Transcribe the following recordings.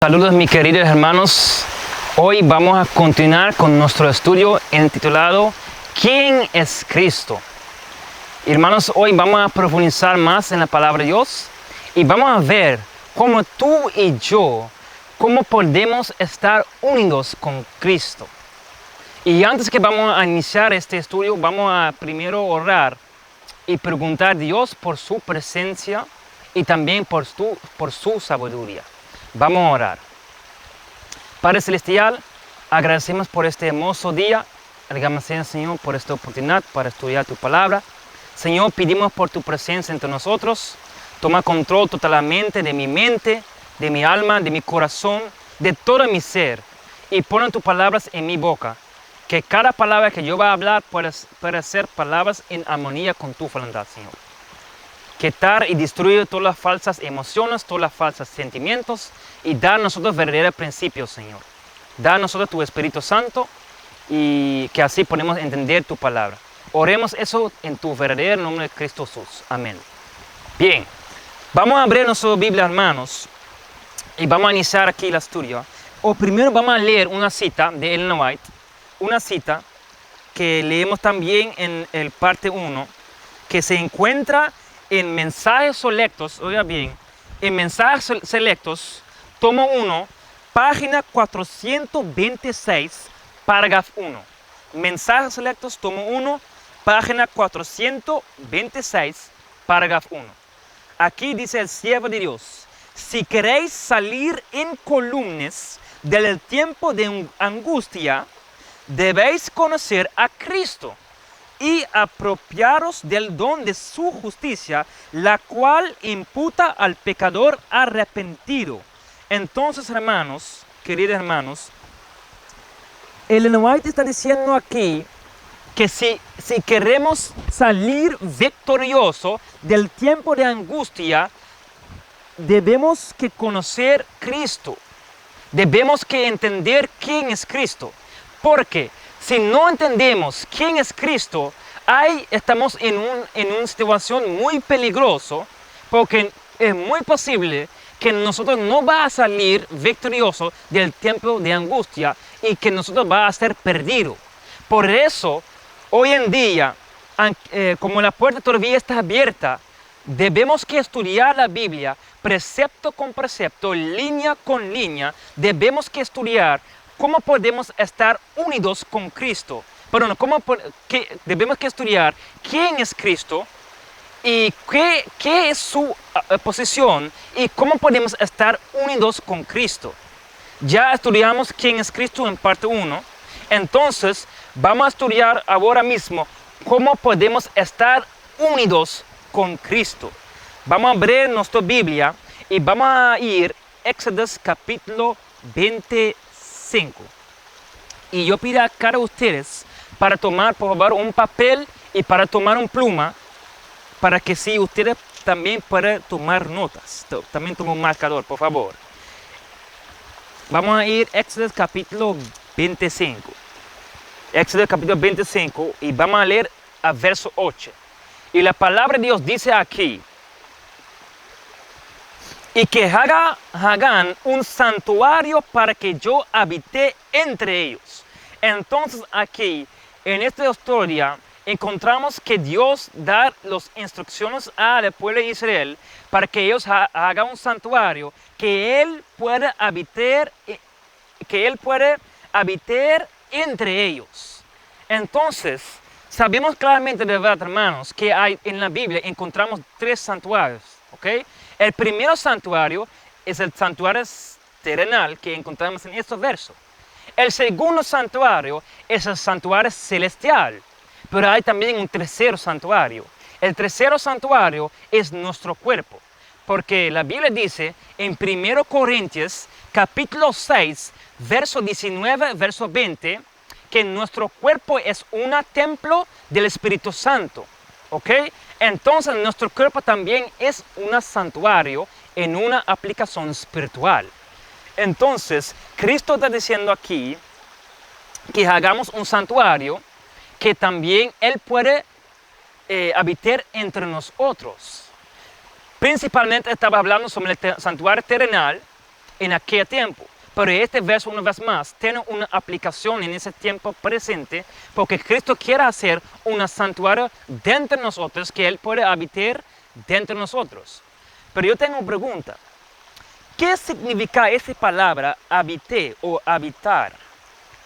Saludos mis queridos hermanos. Hoy vamos a continuar con nuestro estudio intitulado ¿Quién es Cristo? Hermanos, hoy vamos a profundizar más en la palabra de Dios y vamos a ver cómo tú y yo, cómo podemos estar unidos con Cristo. Y antes que vamos a iniciar este estudio, vamos a primero orar y preguntar a Dios por su presencia y también por su sabiduría. Vamos a orar. Padre Celestial, agradecemos por este hermoso día. Agradecemos, Señor, por esta oportunidad para estudiar tu palabra. Señor, pedimos por tu presencia entre nosotros. Toma control totalmente de mi mente, de mi alma, de mi corazón, de todo mi ser. Y pon tus palabras en mi boca. Que cada palabra que yo voy a hablar pueda ser palabras en armonía con tu voluntad, Señor. Quitar y destruir todas las falsas emociones, todos los falsos sentimientos y dar a nosotros verdaderos principios, Señor. Da a nosotros tu Espíritu Santo y que así podamos entender tu palabra. Oremos eso en tu verdadero nombre de Cristo Jesús. Amén. Bien, vamos a abrir nuestra Biblia, hermanos, y vamos a iniciar aquí el estudio. O primero vamos a leer una cita de Ellen White, una cita que leemos también en el parte 1, que se encuentra en Mensajes Selectos, oiga bien, en Mensajes Selectos, tomo 1, página 426, parágrafo 1. Mensajes Selectos, tomo 1, página 426, parágrafo 1. Aquí dice el siervo de Dios: si queréis salir incólumes del tiempo de angustia, debéis conocer a Cristo y apropiaros del don de su justicia, la cual imputa al pecador arrepentido. Entonces, hermanos, queridos hermanos, Ellen White está diciendo aquí que si queremos salir victorioso del tiempo de angustia, debemos que conocer Cristo. Debemos que entender quién es Cristo. Porque si no entendemos quién es Cristo, ahí estamos en una situación muy peligrosa, porque es muy posible que nosotros no va a salir victorioso del tiempo de angustia y que nosotros va a ser perdido. Por eso, hoy en día, como la puerta todavía está abierta, debemos que estudiar la Biblia precepto con precepto, línea con línea. Debemos que estudiar cómo podemos estar unidos con Cristo. Perdón, debemos que estudiar quién es Cristo y qué es su posición y cómo podemos estar unidos con Cristo. Ya estudiamos quién es Cristo en parte 1. Entonces, vamos a estudiar ahora mismo cómo podemos estar unidos con Cristo. Vamos a abrir nuestra Biblia y vamos a ir a Éxodo capítulo 25. Y yo pido a cada ustedes para tomar, por favor, un papel y para tomar un pluma, para que si ustedes también puedan tomar notas. También tomen un marcador, por favor. Vamos a ir a Éxodo capítulo 25. Éxodo capítulo 25 y vamos a leer a verso 8. Y la palabra de Dios dice aquí: y que hagan un santuario para que yo habite entre ellos. Entonces aquí, en esta historia, encontramos que Dios da las instrucciones al pueblo de Israel para que ellos hagan un santuario, que Él pueda habitar entre ellos. Entonces, sabemos claramente de verdad, hermanos, que en la Biblia encontramos 3 santuarios, ¿ok? El primer santuario es el santuario terrenal que encontramos en este verso. El segundo santuario es el santuario celestial, pero hay también un tercer santuario. El tercer santuario es nuestro cuerpo, porque la Biblia dice en 1 Corintios capítulo 6, verso 19, verso 20, que nuestro cuerpo es un templo del Espíritu Santo, ¿ok? Entonces nuestro cuerpo también es un santuario en una aplicación espiritual. Entonces Cristo está diciendo aquí que hagamos un santuario que también Él puede habitar entre nosotros. Principalmente estaba hablando sobre el santuario terrenal, en aquel tiempo. Pero este verso, una vez más, tiene una aplicación en ese tiempo presente, porque Cristo quiere hacer un santuario dentro de nosotros, que Él puede habitar dentro de nosotros. Pero yo tengo una pregunta. ¿Qué significa esa palabra habité o habitar?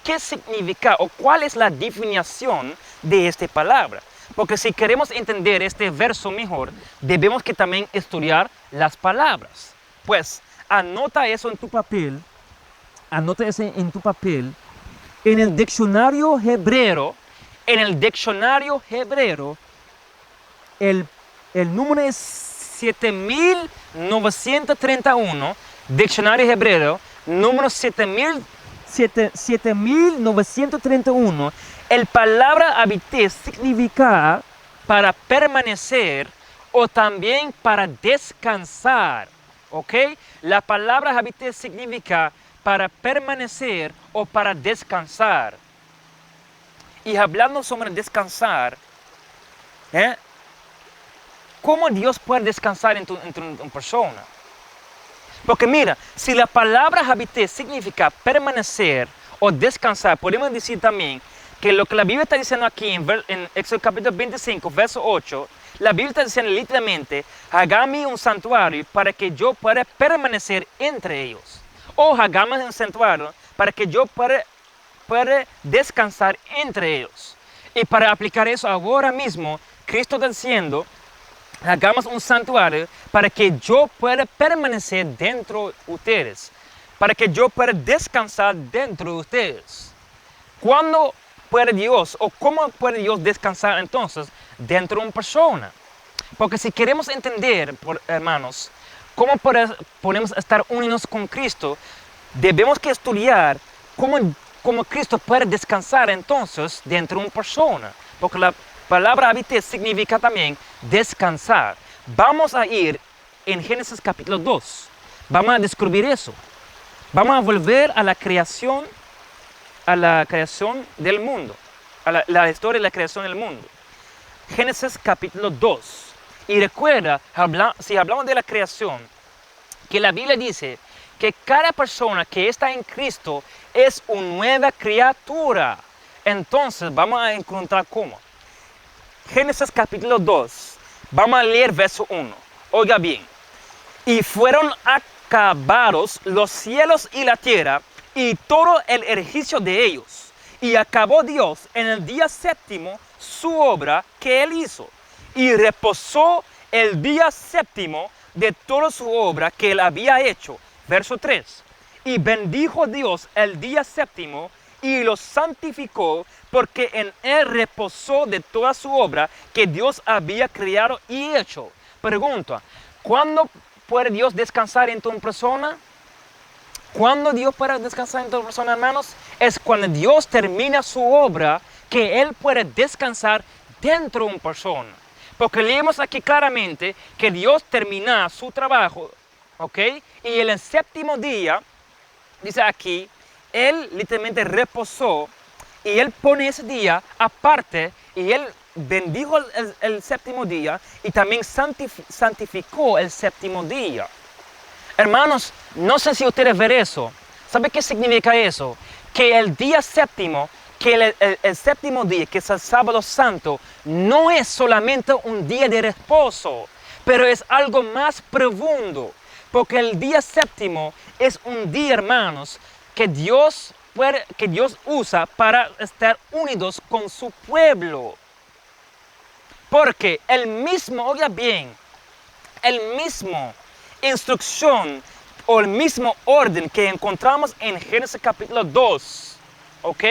¿Qué significa o cuál es la definición de esta palabra? Porque si queremos entender este verso mejor, debemos que también estudiar las palabras. Pues anota eso en tu papel. Anota eso en tu papel. En el diccionario hebreo, el número es 7931, diccionario hebreo, número 7931. El palabra habité significa para permanecer o también para descansar. ¿Ok? La palabra habité significa para permanecer o para descansar. Y hablando sobre descansar, ¿cómo Dios puede descansar en tu persona? Porque mira, si la palabra habité significa permanecer o descansar, podemos decir también que lo que la Biblia está diciendo aquí en Éxodo capítulo 25, verso 8, la Biblia está diciendo literalmente, hágame un santuario para que yo pueda permanecer entre ellos. O hagamos un santuario para que yo pueda descansar entre ellos. Y para aplicar eso ahora mismo, Cristo está diciendo, hagamos un santuario para que yo pueda permanecer dentro de ustedes. Para que yo pueda descansar dentro de ustedes. ¿Cuándo puede Dios o cómo puede Dios descansar entonces dentro de una persona? Porque si queremos entender, hermanos, cómo podemos estar unidos con Cristo, debemos que estudiar cómo Cristo puede descansar entonces dentro de una persona. Porque la palabra habité significa también descansar. Vamos a ir en Génesis capítulo 2. Vamos a descubrir eso. Vamos a volver a la creación del mundo. A la historia de la creación del mundo. Génesis capítulo 2. Y recuerda, si hablamos de la creación, que la Biblia dice que cada persona que está en Cristo es una nueva criatura. Entonces vamos a encontrar cómo. Génesis capítulo 2, vamos a leer verso 1. Oiga bien. Y fueron acabados los cielos y la tierra y todo el ejercicio de ellos. Y acabó Dios en el día séptimo su obra que Él hizo. Y reposó el día séptimo de toda su obra que Él había hecho. Verso 3. Y bendijo Dios el día séptimo y lo santificó, porque en Él reposó de toda su obra que Dios había creado y hecho. Pregunta, ¿cuándo puede Dios descansar en tu persona? ¿Cuándo Dios puede descansar en tu persona, hermanos? Es cuando Dios termina su obra, que Él puede descansar dentro de una persona. Porque leemos aquí claramente que Dios termina su trabajo, ¿ok? Y en el séptimo día, dice aquí, Él literalmente reposó y Él pone ese día aparte y Él bendijo el séptimo día y también santificó el séptimo día. Hermanos, no sé si ustedes ven eso. ¿Sabe qué significa eso? Que el día séptimo, que el séptimo día, que es el sábado santo, no es solamente un día de reposo, pero es algo más profundo. Porque el día séptimo es un día, hermanos, que Dios usa para estar unidos con su pueblo. Porque el mismo, oiga bien, el mismo instrucción o el mismo orden que encontramos en Génesis capítulo 2, ¿ok?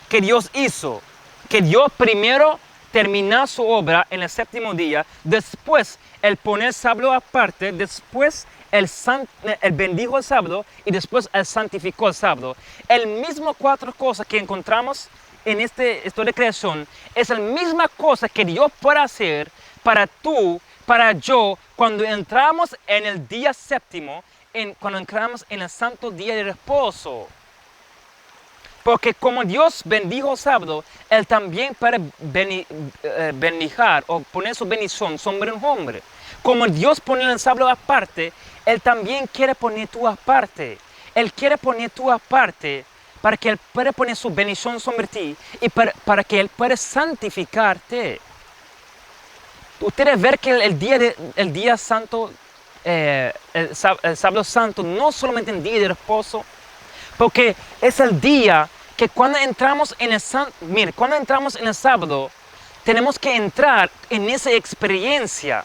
Que Dios hizo, que Dios primero terminó su obra en el séptimo día, después Él pone el sábado aparte, después Él bendijo el sábado y después Él santificó el sábado. El mismo cuatro cosas que encontramos en esta historia de creación es la misma cosa que Dios puede hacer para tú, para yo, cuando entramos en el día séptimo, cuando entramos en el santo día de reposo. Porque como Dios bendijo el sábado, Él también puede bendijar o poner su bendición sobre un hombre. como Dios pone el sábado aparte, Él también quiere poner tú aparte. Él quiere poner tú aparte para que Él pueda poner su bendición sobre ti y para que Él pueda santificarte. Ustedes ven que el día santo, el sábado santo, no solamente un día de reposo, porque es el día que cuando entramos en el sábado, tenemos que entrar en esa experiencia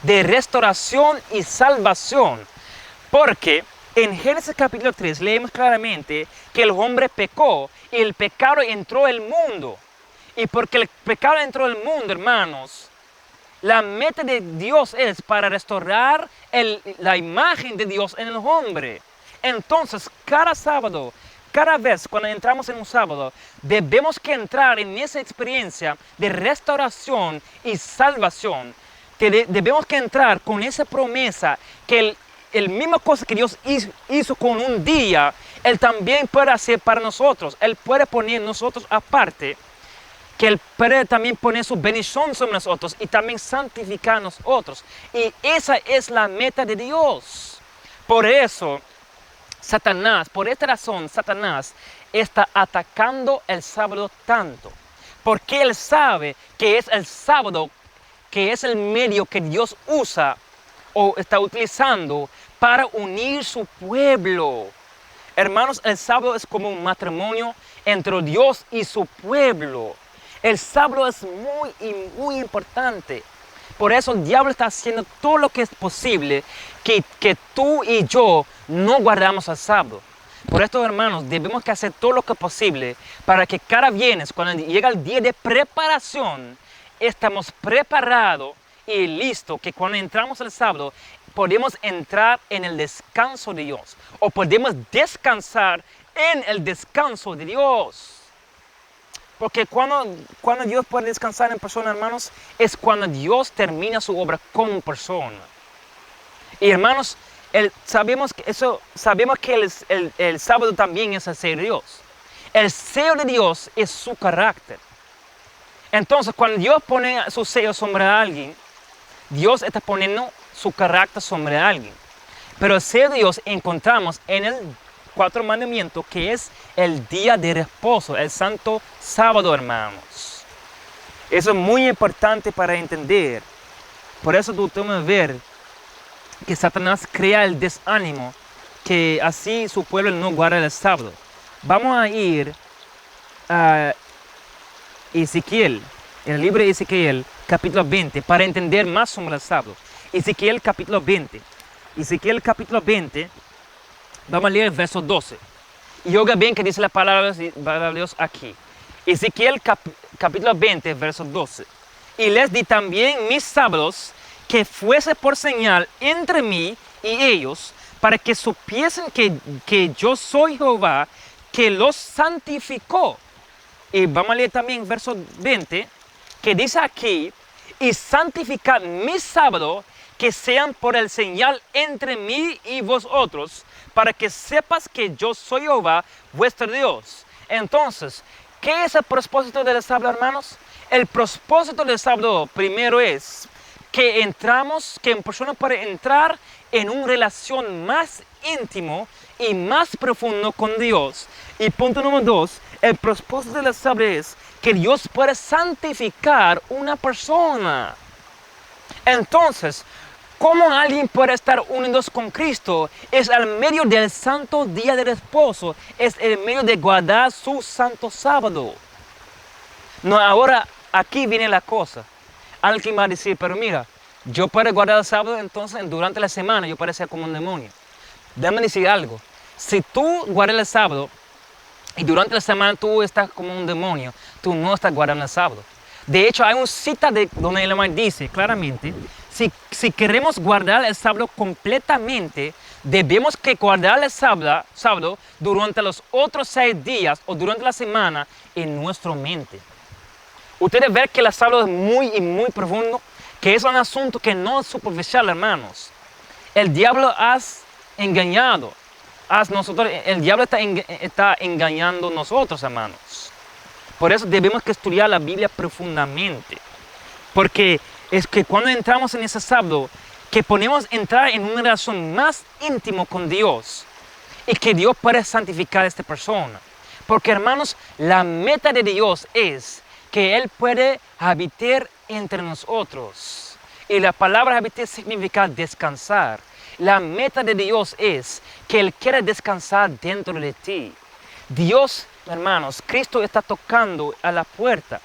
de restauración y salvación. Porque en Génesis capítulo 3 leemos claramente que el hombre pecó y el pecado entró al mundo. Y porque el pecado entró al mundo, hermanos, la meta de Dios es para restaurar la imagen de Dios en el hombre. Entonces, cada sábado, cada vez cuando entramos en un sábado, debemos que entrar en esa experiencia de restauración y salvación. Debemos que entrar con esa promesa que el misma cosa que Dios hizo con un día, Él también puede hacer para nosotros. Él puede poner nosotros aparte, que Él puede también poner su bendición sobre nosotros y también santificar a nosotros. Y esa es la meta de Dios. Por eso, por esta razón, Satanás está atacando el sábado tanto. Porque Él sabe que es el sábado, que es el medio que Dios usa o está utilizando para unir su pueblo. Hermanos, el sábado es como un matrimonio entre Dios y su pueblo. El sábado es muy importante. Por eso el diablo está haciendo todo lo que es posible que tú y yo no guardamos el sábado. Por esto, hermanos, debemos que hacer todo lo que es posible para que cada viernes, cuando llega el día de preparación, estamos preparados y listos, que cuando entramos el sábado podemos entrar en el descanso de Dios o podemos descansar en el descanso de Dios. Porque cuando Dios puede descansar en persona, hermanos, es cuando Dios termina su obra como persona. Y hermanos, sabemos que el sábado también es el sello de Dios. El sello de Dios es su carácter. Entonces, cuando Dios pone su sello sobre alguien, Dios está poniendo su carácter sobre alguien. Pero el sello de Dios encontramos en el 4 mandamientos, que es el día de reposo, el santo sábado, hermanos. Eso es muy importante para entender. Por eso tú tienes que ver que Satanás crea el desánimo, que así su pueblo no guarda el sábado. Vamos a ir a Ezequiel, el libro de Ezequiel, capítulo 20, para entender más sobre el sábado. Ezequiel capítulo 20. Ezequiel capítulo 20, vamos a leer el verso 12. Y oiga bien que dice la palabra de Dios aquí. Ezequiel capítulo 20, verso 12. Y les di también mis sábados, que fuese por señal entre mí y ellos, para que supiesen que yo soy Jehová, que los santificó. Y vamos a leer también verso 20, que dice aquí, y santificad mis sábados, que sean por el señal entre mí y vosotros, para que sepas que yo soy Jehová, vuestro Dios. Entonces, ¿qué es el propósito del sábado, hermanos? El propósito del sábado primero es que una persona puede entrar en una relación más íntimo y más profundo con Dios. Y punto número 2, el propósito del sábado es que Dios puede santificar una persona. Entonces, ¿cómo alguien puede estar unidos con Cristo? Es el medio del santo día de reposo. Es el medio de guardar su santo sábado. No, ahora aquí viene la cosa. Alguien va a decir, pero mira, yo puedo guardar el sábado, entonces durante la semana yo puedo ser como un demonio. Déjame decir algo. Si tú guardas el sábado y durante la semana tú estás como un demonio, tú no estás guardando el sábado. De hecho, hay una cita donde el hermano dice claramente, si queremos guardar el sábado completamente, debemos que guardar el sábado durante los otros 6 días o durante la semana en nuestra mente. Ustedes ven que el sábado es muy profundo, que es un asunto que no es superficial, hermanos. El diablo has engañado. El diablo está engañando a nosotros, hermanos. Por eso debemos que estudiar la Biblia profundamente. Porque es que cuando entramos en ese sábado, que podemos entrar en una relación más íntima con Dios y que Dios puede santificar a esta persona. Porque hermanos, la meta de Dios es que Él puede habitar entre nosotros. Y la palabra habitar significa descansar. La meta de Dios es que Él quiere descansar dentro de ti. Dios, hermanos, Cristo está tocando a la puerta.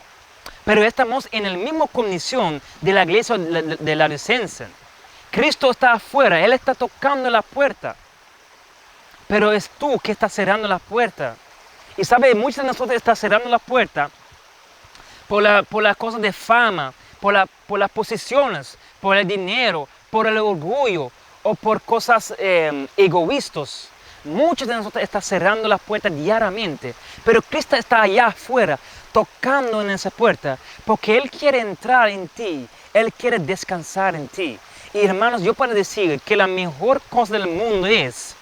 Pero estamos en la misma condición de la iglesia de la Laodicense. Cristo está afuera, Él está tocando la puerta. Pero es tú que estás cerrando la puerta. Y sabe, muchos de nosotros están cerrando la puerta por las cosas de fama, por las posiciones, por el dinero, por el orgullo o por cosas egoístas. Muchos de nosotros están cerrando la puerta diariamente, pero Cristo está allá afuera, tocando en esa puerta, porque Él quiere entrar en ti, Él quiere descansar en ti. Y hermanos, yo puedo decir que la mejor cosa del mundo es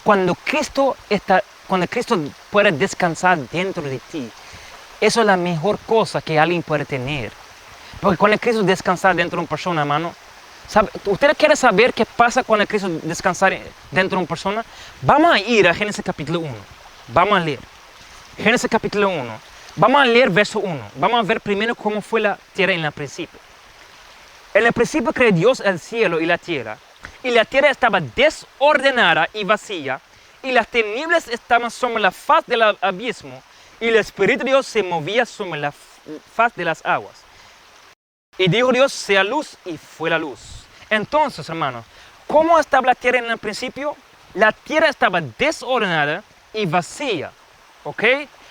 cuando Cristo puede descansar dentro de ti. Eso es la mejor cosa que alguien puede tener. Porque cuando Cristo descansa dentro de una persona, hermano, ¿usted quiere saber qué pasa cuando Cristo descansa dentro de una persona? Vamos a ir a Génesis capítulo 1. Vamos a leer. Génesis capítulo 1. Vamos a leer verso 1. Vamos a ver primero cómo fue la tierra en el principio. En el principio creó Dios el cielo y la tierra estaba desordenada y vacía, y las tinieblas estaban sobre la faz del abismo, y el Espíritu de Dios se movía sobre la faz de las aguas. Y dijo Dios, sea luz, y fue la luz. Entonces, hermanos, ¿cómo estaba la tierra en el principio? La tierra estaba desordenada y vacía, ¿ok?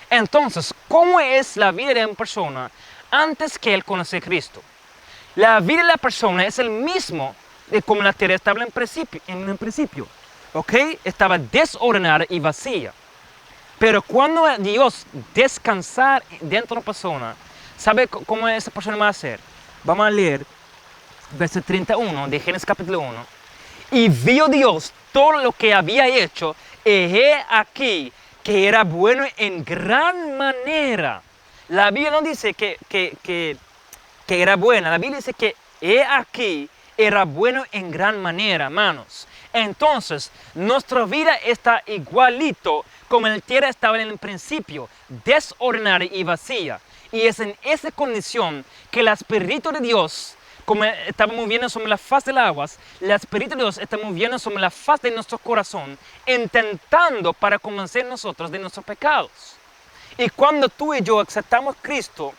Entonces, ¿cómo es la vida de una persona antes que él conoce a Cristo? La vida de la persona es el mismo de como la tierra estaba en el principio, ¿ok? Estaba desordenada y vacía. Pero cuando Dios descansar dentro de una persona, ¿sabe cómo esa persona va a hacer? Vamos a leer verso 31 de Génesis capítulo 1. Y vio Dios todo lo que había hecho, y he aquí que era bueno en gran manera. La Biblia no dice que era buena, la Biblia dice que he aquí era bueno en gran manera, hermanos. Entonces, nuestra vida está igualito como la tierra estaba en el principio, desordenada y vacía. Y es en esa condición que el Espíritu de Dios, como estaba moviendo sobre la faz de las aguas, el Espíritu de Dios está moviendo sobre la faz de nuestro corazón, intentando para convencer a nosotros de nuestros pecados. Y cuando tú y yo aceptamos a Cristo,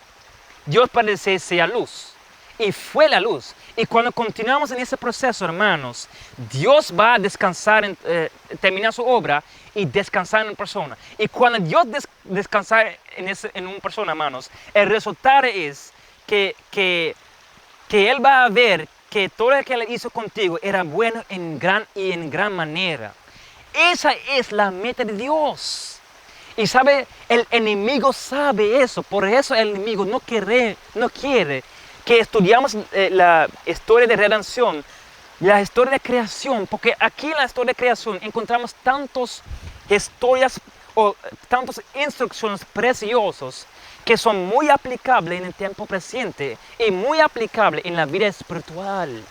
Dios parece sea luz. Y fue la luz. Y cuando continuamos en ese proceso, hermanos, Dios va a descansar, terminar su obra y descansar en una persona. Y cuando Dios descansa en una persona, hermanos, el resultado es que Él va a ver que todo lo que Él hizo contigo era bueno en gran manera. Esa es la meta de Dios. Y sabe, el enemigo sabe eso. Por eso el enemigo no quiere que estudiamos la historia de redención, la historia de creación, porque aquí en la historia de creación encontramos tantas historias o tantas instrucciones preciosas que son muy aplicables en el tiempo presente y muy aplicables en la vida espiritual.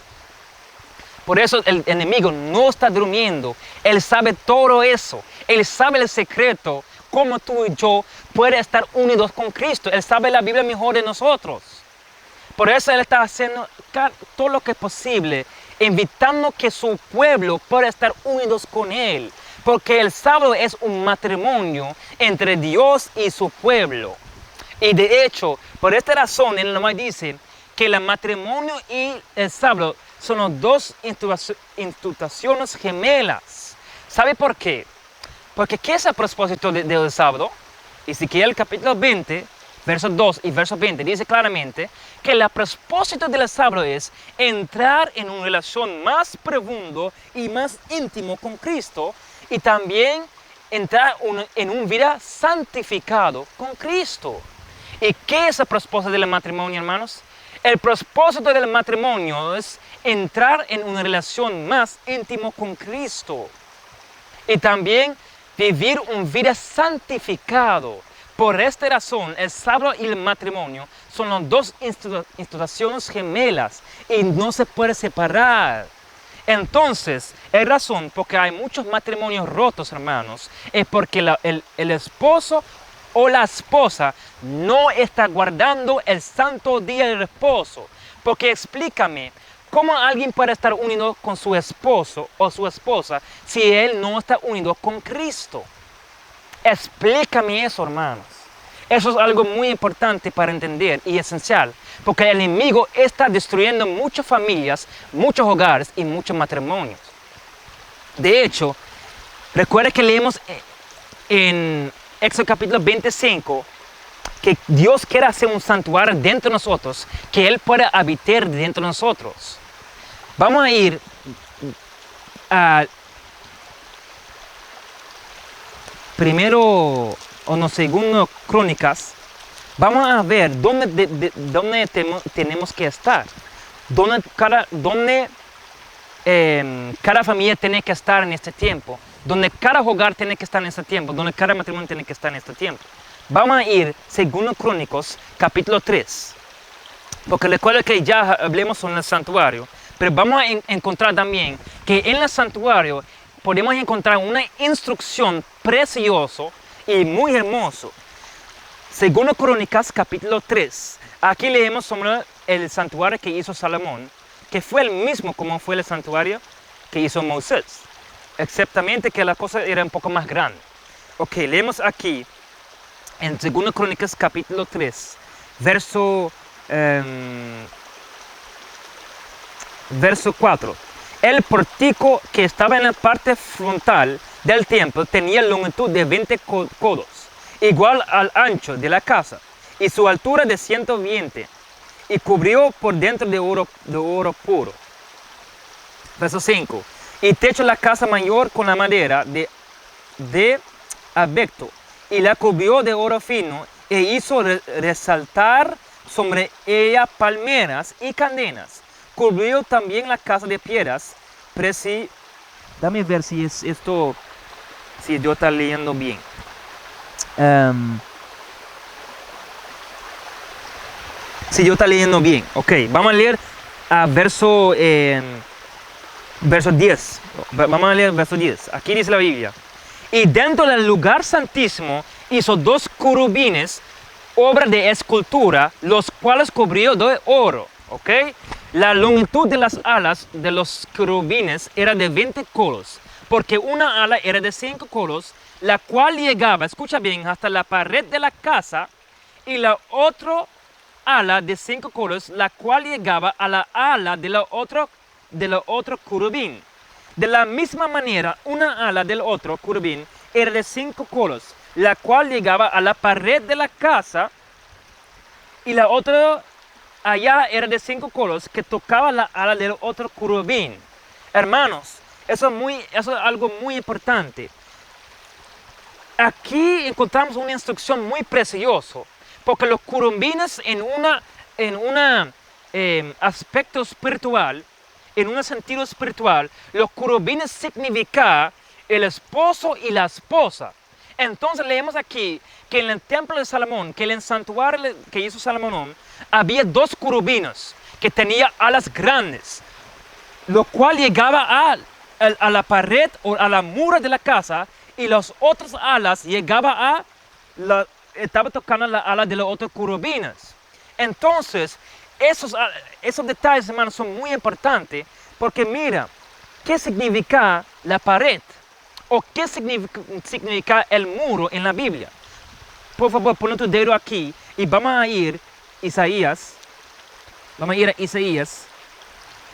Por eso el enemigo no está durmiendo, él sabe todo eso, él sabe el secreto, cómo tú y yo podemos estar unidos con Cristo, él sabe la Biblia mejor de nosotros. Por eso Él está haciendo todo lo que es posible, invitando que su pueblo pueda estar unidos con Él. Porque el sábado es un matrimonio entre Dios y su pueblo. Y de hecho, por esta razón, Él nomás dice que el matrimonio y el sábado son las dos instituciones gemelas. ¿Sabe por qué? Porque ¿qué es el propósito del sábado? Ezequiel capítulo 20, verso 2 y verso 20 dice claramente que el propósito del sábado es entrar en una relación más profunda y más íntimo con Cristo y también entrar en una vida santificado con Cristo. ¿Y qué es el propósito del matrimonio, hermanos? El propósito del matrimonio es entrar en una relación más íntima con Cristo y también vivir una vida santificado. Por esta razón, el sábado y el matrimonio son las dos instituciones gemelas y no se puede separar. Entonces, la razón por que hay muchos matrimonios rotos, hermanos, es porque el esposo o la esposa no está guardando el santo día del reposo. Porque explícame, ¿cómo alguien puede estar unido con su esposo o su esposa si él no está unido con Cristo? Explícame eso, hermanos. Eso es algo muy importante para entender y esencial, porque el enemigo está destruyendo muchas familias, muchos hogares y muchos matrimonios. De hecho, recuerda que leemos en Éxodo capítulo 25 que Dios quiere hacer un santuario dentro de nosotros, que Él pueda habitar dentro de nosotros. Vamos a ir a primero o no segundo Crónicas. Vamos a ver dónde tenemos que estar, dónde cada familia tiene que estar en este tiempo, donde cada hogar tiene que estar en este tiempo, donde cada matrimonio tiene que estar en este tiempo. Vamos a ir segundo Crónicos capítulo 3, porque recuerda que ya hablemos sobre el santuario, pero vamos a encontrar también que en el santuario podemos encontrar una instrucción preciosa y muy hermosa. Segundo Crónicas capítulo 3. Aquí leemos sobre el santuario que hizo Salomón, que fue el mismo como fue el santuario que hizo Moisés, exceptamente que la cosa era un poco más grande. Ok, leemos aquí en Segundo Crónicas capítulo 3, verso 4. El pórtico que estaba en la parte frontal del templo tenía longitud de 20 codos, igual al ancho de la casa, y su altura de 120, y cubrió por dentro de oro puro. Verso 5. Y techó la casa mayor con la madera de abeto, y la cubrió de oro fino, e hizo resaltar sobre ella palmeras y cadenas. Cubrió también la casa de piedras. Dame ver si es esto, si yo está leyendo bien. Si yo está leyendo bien. Ok, vamos a leer a verso 10. Vamos a leer verso 10. Aquí dice la Biblia. Y dentro del lugar santísimo hizo 2 querubines, obra de escultura, los cuales cubrió de oro. Ok. La longitud de las alas de los querubines era de 20 codos, porque una ala era de 5 codos, la cual llegaba, escucha bien, hasta la pared de la casa, y la otra ala de 5 codos, la cual llegaba a la ala de la otro querubín. De la misma manera, una ala del otro querubín era de 5 codos, la cual llegaba a la pared de la casa, y la otra allá era de 5 codos que tocaba la ala del otro querubín. Hermanos, eso es algo muy importante. Aquí encontramos una instrucción muy preciosa, porque los querubines en un aspecto espiritual, en un sentido espiritual, los querubines significan el esposo y la esposa. Entonces leemos aquí que en el templo de Salomón, que en el santuario que hizo Salomón, había 2 querubines que tenían alas grandes, lo cual llegaba a la pared o a la mura de la casa, y las otras alas llegaba estaba tocando la ala de los otros querubines. Entonces, esos detalles, hermanos, son muy importantes, porque mira, ¿qué significa la pared? ¿O qué significa el muro en la Biblia? Por favor, pon tu dedo aquí y vamos a ir a Isaías. Vamos a ir a Isaías,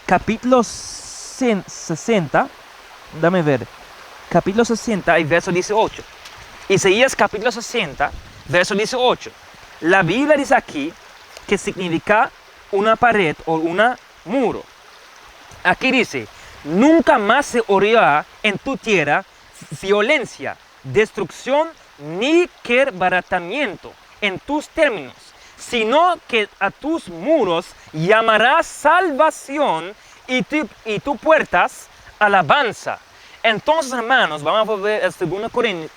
capítulo 60. Dame ver. Capítulo 60 y verso 18. Isaías capítulo 60, verso 18. La Biblia dice aquí que significa una pared o un muro. Aquí dice: nunca más se oirá en tu tierra violencia, destrucción ni quebrantamiento en tus términos, sino que a tus muros llamarás salvación y tus puertas alabanza. Entonces, hermanos, vamos a volver a 2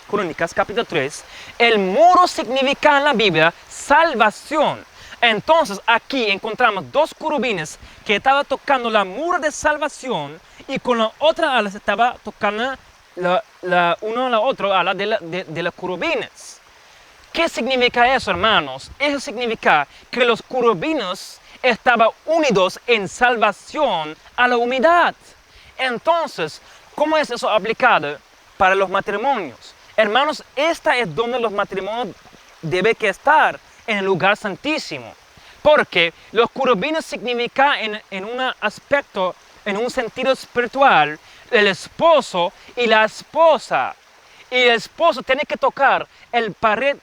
Crónicas, capítulo 3. El muro significa en la Biblia salvación. Entonces, aquí encontramos 2 querubines que estaban tocando la muro de salvación y con la otra ala se estaba tocando uno a la otra ala de los querubines. ¿Qué significa eso, hermanos? Eso significa que los querubines estaban unidos en salvación a la humanidad. Entonces, ¿cómo es eso aplicado para los matrimonios? Hermanos, esta es donde los matrimonios deben que estar, en el lugar santísimo. Porque los querubines significan en un aspecto, en un sentido espiritual, el esposo y la esposa. Y el esposo tiene que tocar el pared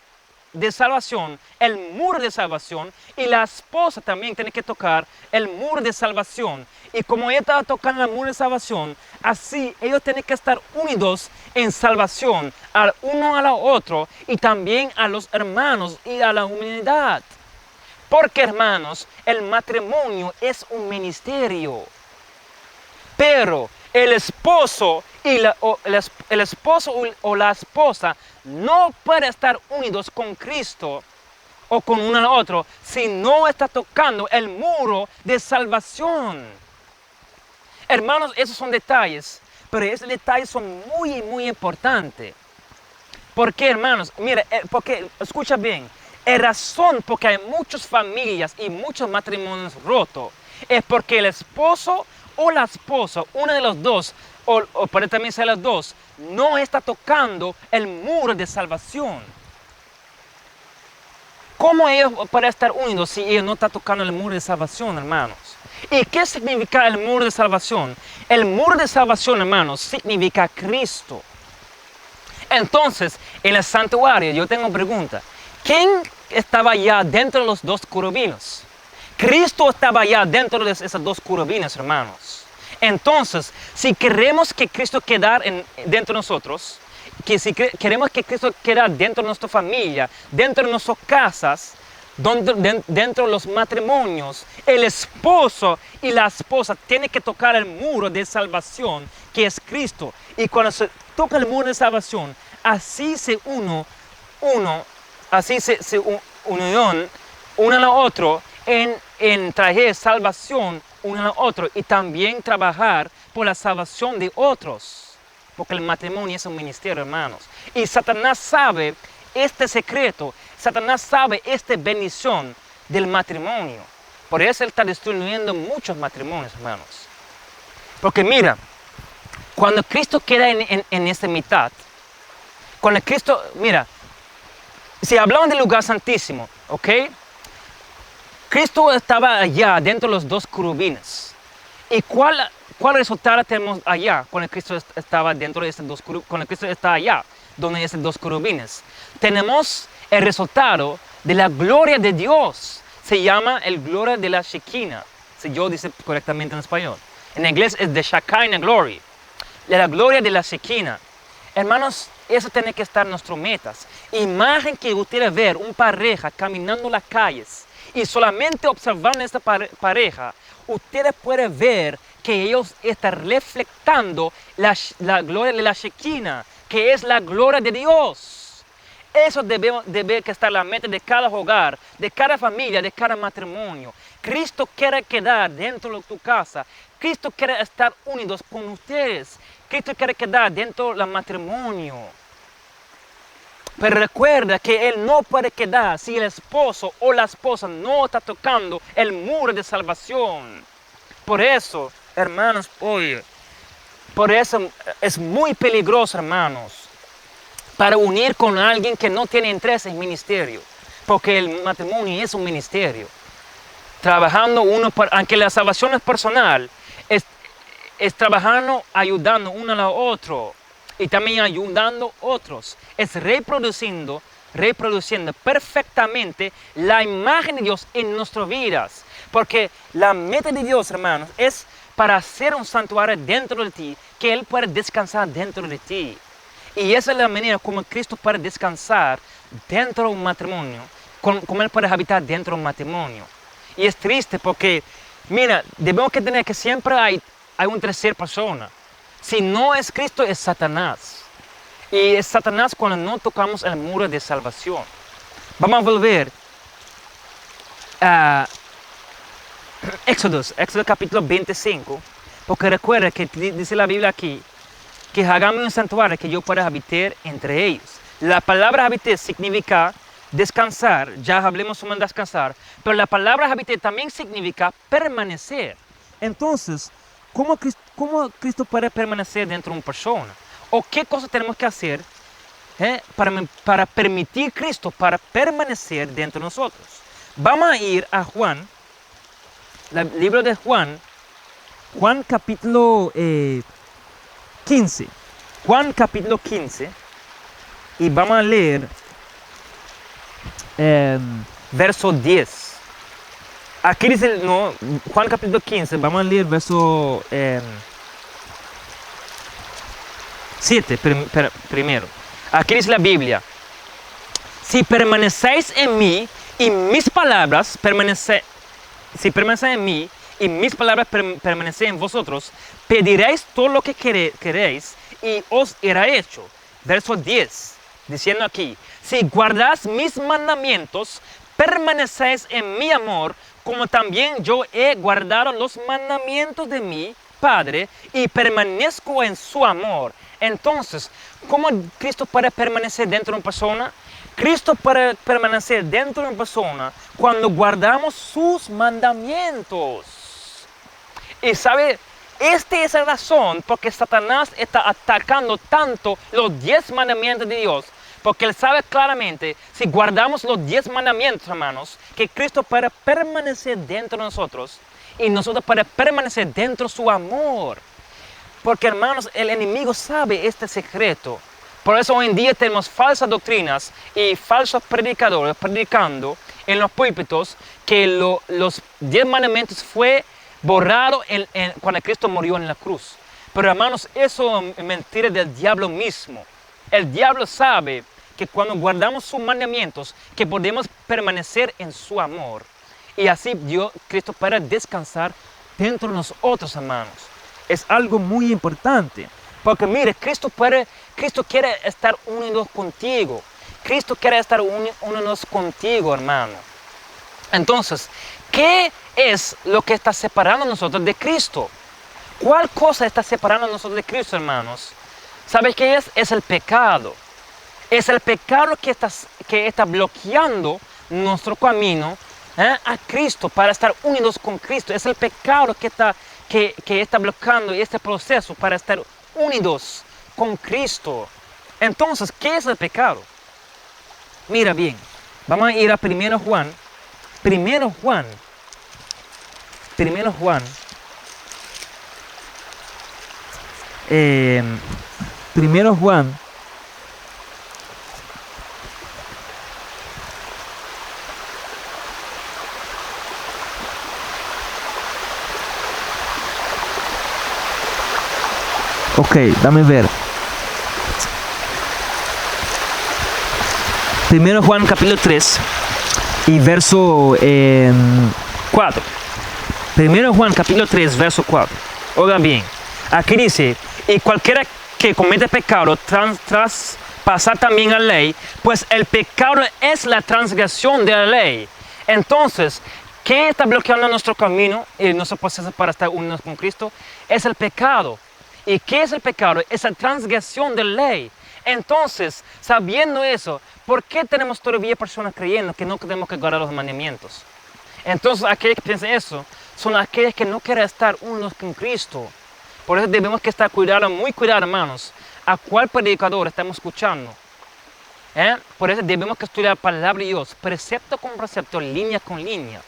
de salvación, el muro de salvación, y la esposa también tiene que tocar el muro de salvación. Y como ella estaba tocando el muro de salvación, así ellos tienen que estar unidos en salvación, al uno al otro, y también a los hermanos y a la humanidad. Porque, hermanos, el matrimonio es un ministerio. Pero el esposo o la esposa no puede estar unidos con Cristo o con uno al otro si no está tocando el muro de salvación. Hermanos, esos son detalles, pero esos detalles son muy, muy importantes. ¿Por qué, hermanos? Mira, porque, escucha bien, la razón por qué hay muchas familias y muchos matrimonios rotos es porque el esposo o la esposa, uno de los dos, o puede también ser los dos, no está tocando el muro de salvación. ¿Cómo ellos pueden estar unidos si ellos no están tocando el muro de salvación, hermanos? ¿Y qué significa el muro de salvación? El muro de salvación, hermanos, significa Cristo. Entonces, en el santuario, yo tengo una pregunta. ¿Quién estaba allá dentro de los 2 querubines? Cristo estaba allá dentro de esos 2 querubines, hermanos. Entonces, si queremos que Cristo quede dentro de nosotros, que si queremos que Cristo quede dentro de nuestra familia, dentro de nuestras casas, dentro de los matrimonios, el esposo y la esposa tienen que tocar el muro de salvación, que es Cristo. Y cuando se toca el muro de salvación, así se unió uno al otro en traer salvación uno al otro y también trabajar por la salvación de otros. Porque el matrimonio es un ministerio, hermanos. Y Satanás sabe este secreto. Satanás sabe esta bendición del matrimonio. Por eso él está destruyendo muchos matrimonios, hermanos. Porque mira, cuando Cristo queda en esta mitad, cuando Cristo, mira, si hablamos del lugar santísimo, ¿ok? Cristo estaba allá dentro de los 2 querubines. ¿Y cuál resultado tenemos allá cuando Cristo estaba dentro de esos 2 querubines? Cuando Cristo está allá, donde esos 2 querubines. Tenemos el resultado de la gloria de Dios. Se llama el gloria de la Shekinah. Si yo dice correctamente en español. En inglés es the Shekinah glory. La gloria de la Shekinah. Hermanos, eso tiene que estar en nuestras metas. Imagen que ustedes ver una pareja caminando las calles y solamente observando esta pareja, ustedes pueden ver que ellos están reflectando la gloria de la Shekinah, que es la gloria de Dios. Eso debe que estar la meta de cada hogar, de cada familia, de cada matrimonio. Cristo quiere quedar dentro de tu casa. Cristo quiere estar unidos con ustedes. Cristo quiere quedar dentro del matrimonio. Pero recuerda que Él no puede quedar si el esposo o la esposa no está tocando el muro de salvación. Por eso, hermanos, oye, por eso es muy peligroso, hermanos, para unir con alguien que no tiene interés en ministerio. Porque el matrimonio es un ministerio. Trabajando aunque la salvación es personal, es trabajando, ayudando uno al otro. Y también ayudando a otros. Es reproduciendo perfectamente la imagen de Dios en nuestras vidas. Porque la meta de Dios, hermanos, es para hacer un santuario dentro de ti, que Él pueda descansar dentro de ti. Y esa es la manera como Cristo puede descansar dentro de un matrimonio, como Él puede habitar dentro de un matrimonio. Y es triste porque, mira, debemos que tener que siempre hay una tercera persona. Si no es Cristo, es Satanás. Y es Satanás cuando no tocamos el muro de salvación. Vamos a volver a Éxodo capítulo 25, porque recuerda que dice la Biblia aquí, que hagamos un santuario que yo pueda habitar entre ellos. La palabra habitar significa descansar, ya hablemos sobre descansar, pero la palabra habitar también significa permanecer. Entonces, ¿cómo Cristo puede permanecer dentro de una persona? ¿O qué cosas tenemos que hacer para permitir Cristo para permanecer dentro de nosotros? Vamos a ir a Juan, el libro de Juan capítulo 15. Juan capítulo 15. Y vamos a leer verso 10. Aquí dice, no, Juan capítulo 15, vamos a leer verso 7 primero. Aquí dice la Biblia: si permanecéis en mí y mis palabras permanecen en mí y mis palabras permanecen en vosotros, pediréis todo lo que queréis y os será hecho. Verso 10, diciendo aquí: si guardáis mis mandamientos, permanecéis en mi amor, como también yo he guardado los mandamientos de mi Padre y permanezco en su amor. Entonces, ¿cómo Cristo puede permanecer dentro de una persona? Cristo puede permanecer dentro de una persona cuando guardamos sus mandamientos. Y sabe, esta es la razón por que Satanás está atacando tanto los 10 mandamientos de Dios. Porque él sabe claramente, si guardamos los 10 mandamientos, hermanos, que Cristo puede permanecer dentro de nosotros y nosotros podemos permanecer dentro de su amor. Porque, hermanos, el enemigo sabe este secreto. Por eso hoy en día tenemos falsas doctrinas y falsos predicadores predicando en los púlpitos que los 10 mandamientos fue borrado cuando Cristo murió en la cruz. Pero, hermanos, eso es mentira del diablo mismo. El diablo sabe que cuando guardamos sus mandamientos, que podemos permanecer en su amor. Y así Cristo puede descansar dentro de nosotros, hermanos. Es algo muy importante. Porque mire, Cristo quiere estar unido contigo. Cristo quiere estar unidos contigo, hermano. Entonces, ¿qué es lo que está separando a nosotros de Cristo? ¿Cuál cosa está separando a nosotros de Cristo, hermanos? ¿Sabes qué es? Es el pecado. Es el pecado que está bloqueando nuestro camino a Cristo para estar unidos con Cristo. Es el pecado que está bloqueando este proceso para estar unidos con Cristo. Entonces, ¿qué es el pecado? Mira bien, vamos a ir a 1 Juan. 1 Juan. Ok, dame ver. 1 Juan capítulo 3 y verso 4. 1 Juan capítulo 3, verso 4. Oigan bien, aquí dice: y cualquiera que comete pecado traspasa también la ley, pues el pecado es la transgresión de la ley. Entonces, ¿qué está bloqueando nuestro camino y nuestro proceso para estar unidos con Cristo? Es el pecado. ¿Y qué es el pecado? Es la transgresión de la ley. Entonces, sabiendo eso, ¿por qué tenemos todavía personas creyendo que no tenemos que guardar los mandamientos? Entonces, aquellos que piensan eso son aquellos que no quieren estar unidos con Cristo. Por eso debemos que estar muy cuidados, hermanos, a cuál predicador estamos escuchando. Por eso debemos que estudiar la palabra de Dios, precepto con precepto, línea con línea.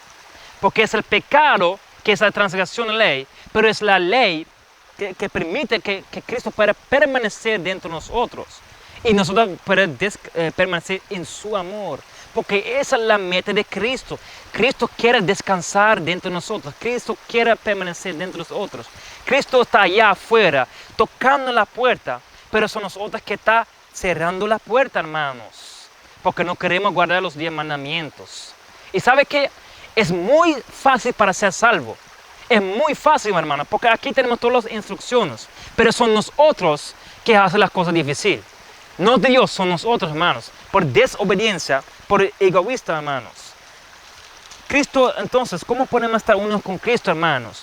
Porque es el pecado que es la transgresión de la ley, pero es la ley que permite que Cristo pueda permanecer dentro de nosotros. Y nosotros podemos permanecer en su amor. Porque esa es la meta de Cristo. Cristo quiere descansar dentro de nosotros. Cristo quiere permanecer dentro de nosotros. Cristo está allá afuera, tocando la puerta. Pero son nosotros que está cerrando la puerta, hermanos. Porque no queremos guardar los 10 mandamientos. Y ¿sabe qué? Es muy fácil para ser salvo. Es muy fácil, hermano, porque aquí tenemos todas las instrucciones, pero son nosotros que hacen las cosas difíciles. No Dios, son nosotros, hermanos, por desobediencia, por egoísta, hermanos. Cristo, entonces, ¿cómo podemos estar unos con Cristo, hermanos?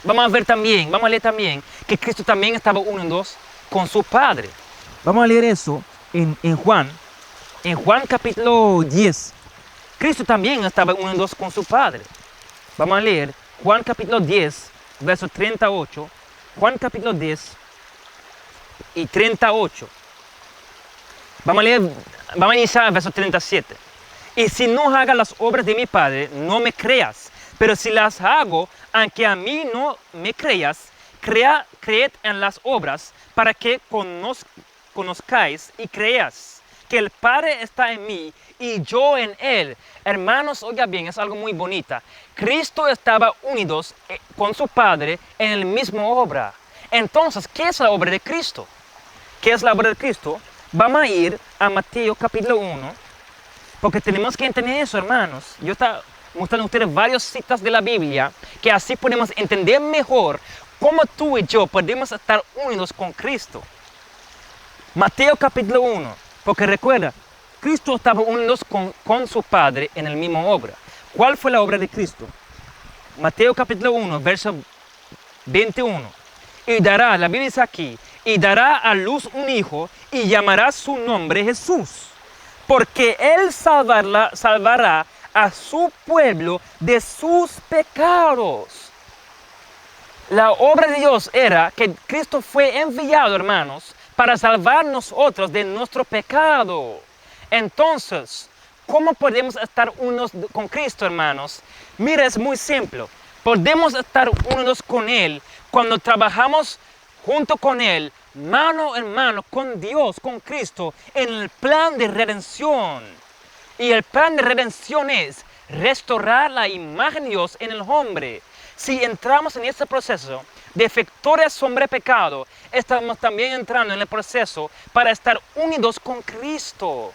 Vamos a ver también, vamos a leer también que Cristo también estaba unidos con su Padre. Vamos a leer eso en Juan capítulo 10. Cristo también estaba unidos con su Padre. Vamos a leer Juan capítulo 10, verso 38. Juan capítulo 10 y 38. Vamos a iniciar el verso 37. Y si no hagas las obras de mi Padre, no me creas. Pero si las hago, aunque a mí no me creas, creed en las obras para que conozcáis y creas que el Padre está en mí y yo en Él. Hermanos, oiga bien, es algo muy bonito. Cristo estaba unidos con su Padre en la misma obra. Entonces, ¿qué es la obra de Cristo? ¿Qué es la obra de Cristo? Vamos a ir a Mateo capítulo 1, porque tenemos que entender eso, hermanos. Yo estaba mostrando a ustedes varias citas de la Biblia, que así podemos entender mejor cómo tú y yo podemos estar unidos con Cristo. Mateo capítulo 1, porque recuerda, Cristo estaba unidos con su Padre en la misma obra. ¿Cuál fue la obra de Cristo? Mateo capítulo 1, verso 21. Y dará, la Biblia dice aquí, y dará a luz un hijo y llamará su nombre Jesús, porque Él salvará a su pueblo de sus pecados. La obra de Dios era que Cristo fue enviado, hermanos, para salvar nosotros de nuestro pecado. Entonces, ¿cómo podemos estar unidos con Cristo, hermanos? Mira, es muy simple. Podemos estar unidos con Él cuando trabajamos junto con Él, mano en mano, con Dios, con Cristo, en el plan de redención. Y el plan de redención es restaurar la imagen de Dios en el hombre. Si entramos en este proceso de victoria sobre pecado, estamos también entrando en el proceso para estar unidos con Cristo.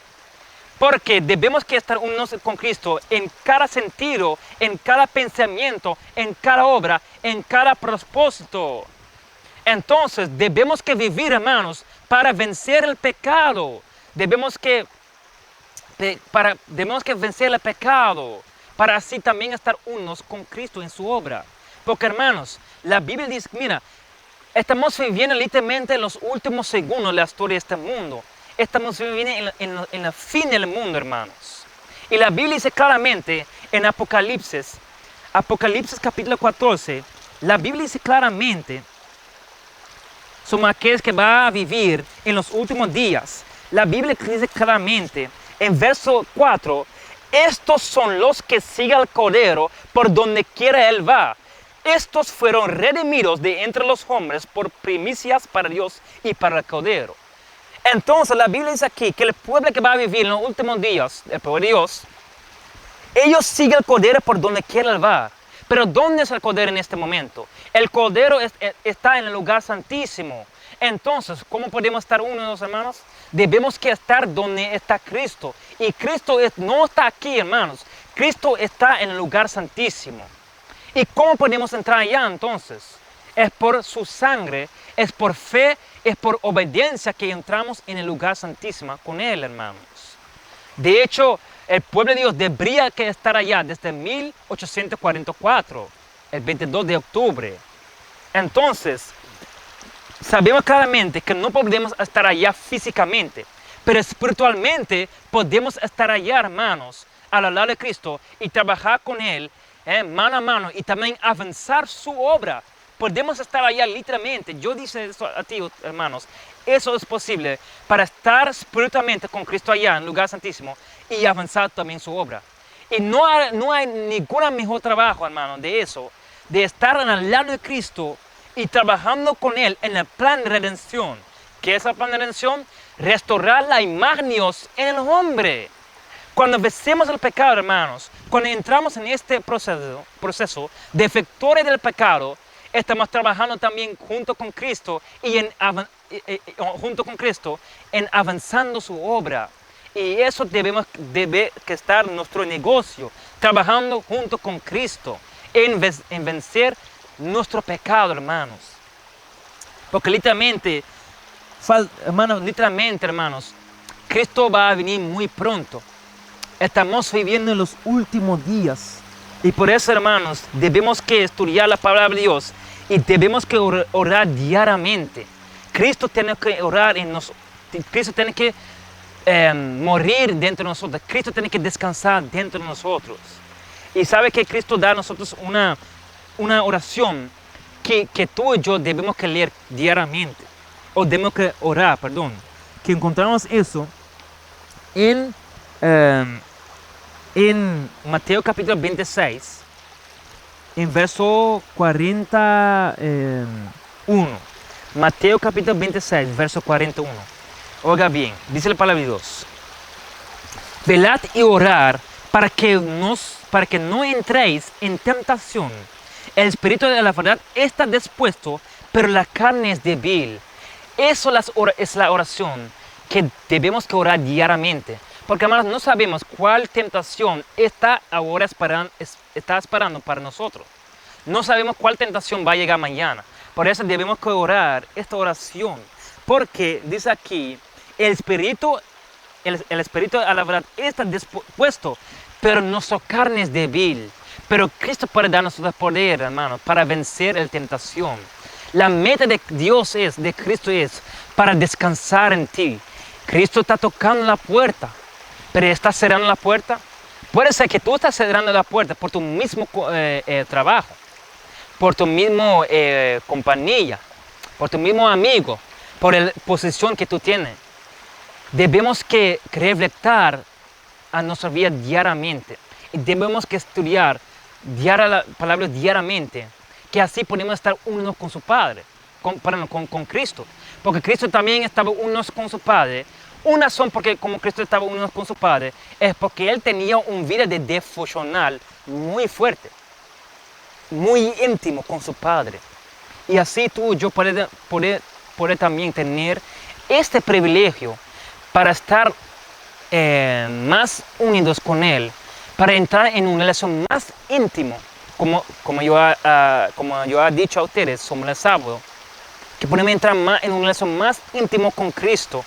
Porque debemos que estar unidos con Cristo en cada sentido, en cada pensamiento, en cada obra, en cada propósito. Entonces debemos que vivir, hermanos, para vencer el pecado. Debemos que vencer el pecado, para así también estar unidos con Cristo en su obra. Porque, hermanos, la Biblia dice, mira, estamos viviendo literalmente en los últimos segundos de la historia de este mundo. Estamos viviendo en el fin del mundo, hermanos. Y la Biblia dice claramente en Apocalipsis capítulo 14, la Biblia dice claramente sobre aquellos que van a vivir en los últimos días. La Biblia dice claramente en verso 4, estos son los que siguen al Cordero por donde quiera Él va. Estos fueron redimidos de entre los hombres por primicias para Dios y para el Cordero. Entonces la Biblia dice aquí que el pueblo que va a vivir en los últimos días, el pueblo de Dios, ellos siguen al Cordero por donde quiera Él va. Pero ¿dónde es el Cordero en este momento? El Cordero está en el lugar santísimo. Entonces, ¿cómo podemos estar unidos, hermanos? Debemos que estar donde está Cristo. Y Cristo no está aquí, hermanos. Cristo está en el lugar santísimo. ¿Y cómo podemos entrar allá entonces? Es por su sangre, es por fe, es por obediencia que entramos en el lugar santísimo con Él, hermanos. De hecho, el pueblo de Dios debería que estar allá desde 1844, el 22 de octubre. Entonces, sabemos claramente que no podemos estar allá físicamente, pero espiritualmente podemos estar allá, hermanos, al lado de Cristo y trabajar con Él mano a mano y también avanzar su obra. Podemos estar allá literalmente. Yo digo eso a ti, hermanos, eso es posible para estar espiritualmente con Cristo allá en el lugar santísimo y avanzar también su obra. Y no hay ningún mejor trabajo, hermano, de eso, de estar al lado de Cristo y trabajando con Él en el plan de redención. ¿Qué es el plan de redención? Restaurar la imagen de Dios en el hombre. Cuando vencemos el pecado, hermanos, cuando entramos en este proceso de victoria del pecado, estamos trabajando también junto con Cristo en avanzando su obra. Y eso debe que estar en nuestro negocio, trabajando junto con Cristo. en vencer nuestro pecado, hermanos. Porque literalmente, hermanos, Cristo va a venir muy pronto. Estamos viviendo en los últimos días. Y por eso, hermanos, debemos que estudiar la palabra de Dios y debemos que orar diariamente. Cristo tiene que orar en nosotros. Cristo tiene que morir dentro de nosotros. Cristo tiene que descansar dentro de nosotros. Y sabe que Cristo da a nosotros una oración que tú y yo debemos que leer diariamente. O debemos que orar, perdón. Que encontramos eso en Mateo capítulo 26, en verso 41. Mateo capítulo 26, verso 41. Oiga bien, dice la palabra de Dios. Velad y orar para que no entréis en tentación. El espíritu de la verdad está dispuesto, pero la carne es débil. Eso es la oración que debemos que orar diariamente. Porque, hermanos, no sabemos cuál tentación está esperando para nosotros. No sabemos cuál tentación va a llegar mañana. Por eso debemos que orar esta oración. Porque dice aquí, el espíritu a la verdad está dispuesto, pero nuestra carne es débil. Pero Cristo puede darnos el poder, hermanos, para vencer la tentación. La meta de Dios de Cristo es para descansar en ti. Cristo está tocando la puerta, pero está cerrando la puerta. Puede ser que tú estás cerrando la puerta por tu mismo trabajo, por tu mismo compañía, por tu mismo amigo, por la posición que tú tienes. Debemos que reflejar a nuestra vida diariamente. Y debemos que estudiar la palabra diariamente, que así podemos estar unos con su Padre, con Cristo. Porque Cristo también estaba unos con su Padre. Una razón porque como Cristo estaba unos con su Padre es porque Él tenía una vida de devocional muy fuerte, muy íntimo con su Padre. Y así tú y yo poder también tener este privilegio para estar más unidos con Él, para entrar en una relación más íntima, como yo he dicho a ustedes sobre el sábado, que podemos entrar en una relación más íntima con Cristo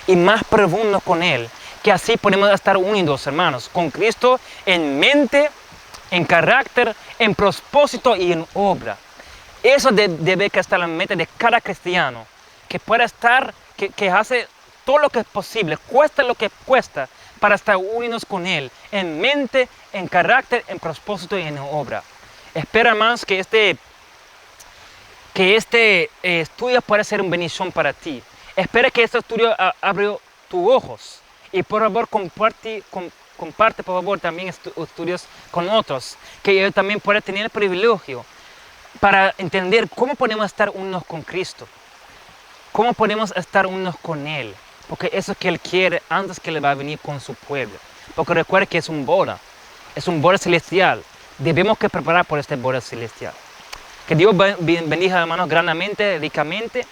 y más profundo con Él, que así podemos estar unidos, hermanos, con Cristo en mente, en carácter, en propósito y en obra. Eso debe que estar en la mente de cada cristiano, que pueda estar, que hace todo lo que es posible, cuesta lo que cuesta, para estar unidos con Él, en mente, en carácter, en propósito y en obra. Espero, hermanos, que este estudio pueda ser una bendición para ti. Espero que este estudio abra tus ojos. Y por favor, comparte por favor también estudios con otros, que ellos también puedan tener el privilegio para entender cómo podemos estar unos con Cristo, cómo podemos estar unos con Él. Porque eso es que Él quiere antes que Él va a venir con su pueblo. Porque recuerda que es un boda celestial. Debemos que preparar por este boda celestial. Que Dios bendiga, hermanos, grandemente, ricamente.